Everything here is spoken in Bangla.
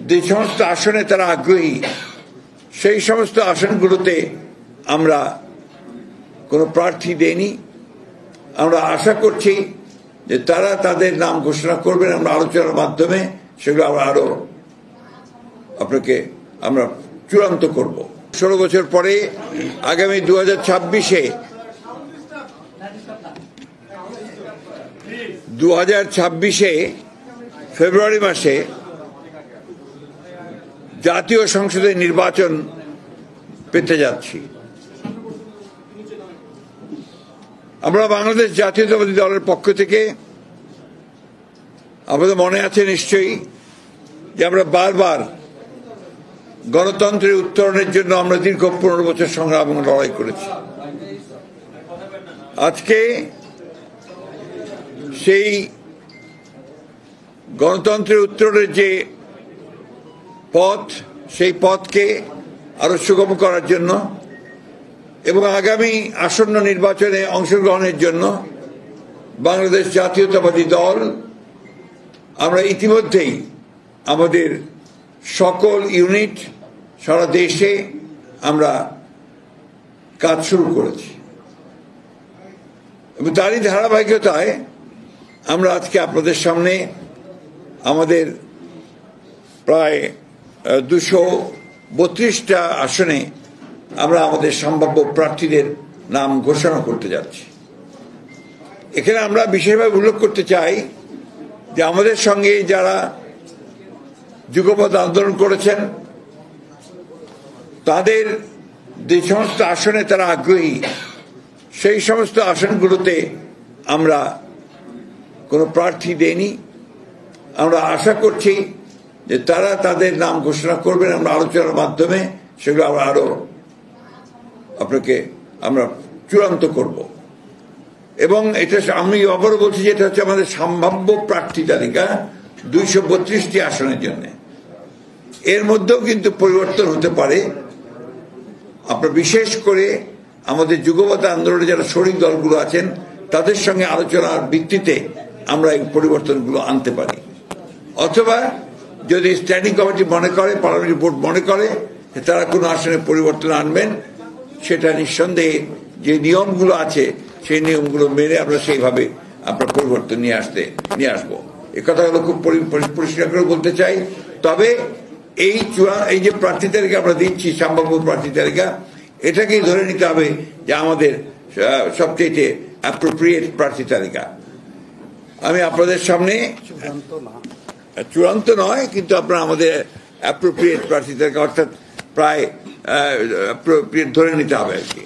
যে সমস্ত আসনে তারা আগ্রহী সেই সমস্ত আসনগুলোতে আমরা কোনো প্রার্থী দেইনি। আমরা আশা করছি যে তারা তাদের নাম ঘোষণা করবেন। আমরা আলোচনার মাধ্যমে সেগুলো আরো আপনাকে আমরা চূড়ান্ত করব। 16 বছর পরে আগামী 2026-এ ফেব্রুয়ারি মাসে জাতীয় সংসদের নির্বাচন পেতে যাচ্ছি। আমরা বাংলাদেশ জাতীয়তাবাদী দলের পক্ষ থেকে, আমাদের মনে আছে নিশ্চয়ই, যে আমরা বারবার গণতন্ত্রের উত্তরণের জন্য আমরা দীর্ঘ 15 বছর সংগ্রাম এবং লড়াই করেছি। আজকে সেই গণতন্ত্রের উত্তরণের যে পথ, সেই পথকে আরো সুগম করার জন্য এবং আগামী আসন্ন নির্বাচনে অংশগ্রহণের জন্য বাংলাদেশ জাতীয়তাবাদী দল আমরা ইতিমধ্যেই আমাদের সকল ইউনিট সারা দেশে আমরা কাজ শুরু করেছি এবং তারই ধারাবাহিকতায় আমরা আজকে আপনাদের সামনে আমাদের প্রায় 232টা আসনে আমরা আমাদের সম্ভাব্য প্রার্থীদের নাম ঘোষণা করতে যাচ্ছি। এখানে আমরা বিশেষভাবে উল্লেখ করতে চাই যে আমাদের সঙ্গে যারা যুগপৎ আন্দোলন করেছেন তাদের যে সমস্ত আসনে তারা আগ্রহী সেই সমস্ত আসনগুলোতে আমরা কোনো প্রার্থী দেইনি। আমরা আশা করছি যে তারা তাদের নাম ঘোষণা করবেন। আমরা আলোচনার মাধ্যমে সেগুলো আরো আপনাকে আমরা চূড়ান্ত করব এবং এটা আমি আবারও বলছি যে এটা হচ্ছে আমাদের সম্ভাব্য প্রার্থী তালিকা 232টি আসনের জন্য। এর মধ্যেও কিন্তু পরিবর্তন হতে পারে। আপনার বিশেষ করে আমাদের যুগপৎ আন্দোলনে যারা শরিক দলগুলো আছেন তাদের সঙ্গে আলোচনার ভিত্তিতে আমরা এই পরিবর্তনগুলো আনতে পারি, অথবা যদি স্ট্যান্ডিং কমিটি মনে করে, পার্লামেন্টারি বোর্ড মনে করে তারা কোনো আসনে পরিবর্তন আনবেন, সেটা নিঃসন্দেহে যে নিয়মগুলো আছে সেই নিয়মগুলো মেনে আমরা সেইভাবে আপনার পরিবর্তন নিয়ে আসবো। এই কথাগুলো খুব পরিষ্কার করে বলতে চাই। তবে এই যে প্রার্থী তালিকা আমরা দিচ্ছি, সম্ভাব্য প্রার্থী তালিকা, এটাকেই ধরে নিতে হবে যে আমাদের সবচেয়ে অ্যাপ্রোপ্রিয়েট প্রার্থী তালিকা। আমি আপনাদের সামনে চূড়ান্ত নয়, কিন্তু আপনারা আমাদের অ্যাপ্রোপ্রিয়েট প্রার্থী তালিকা, অর্থাৎ প্রায় অ্যাপ্রোপ্রিয়েট ধরে নিতে হবে আর কি।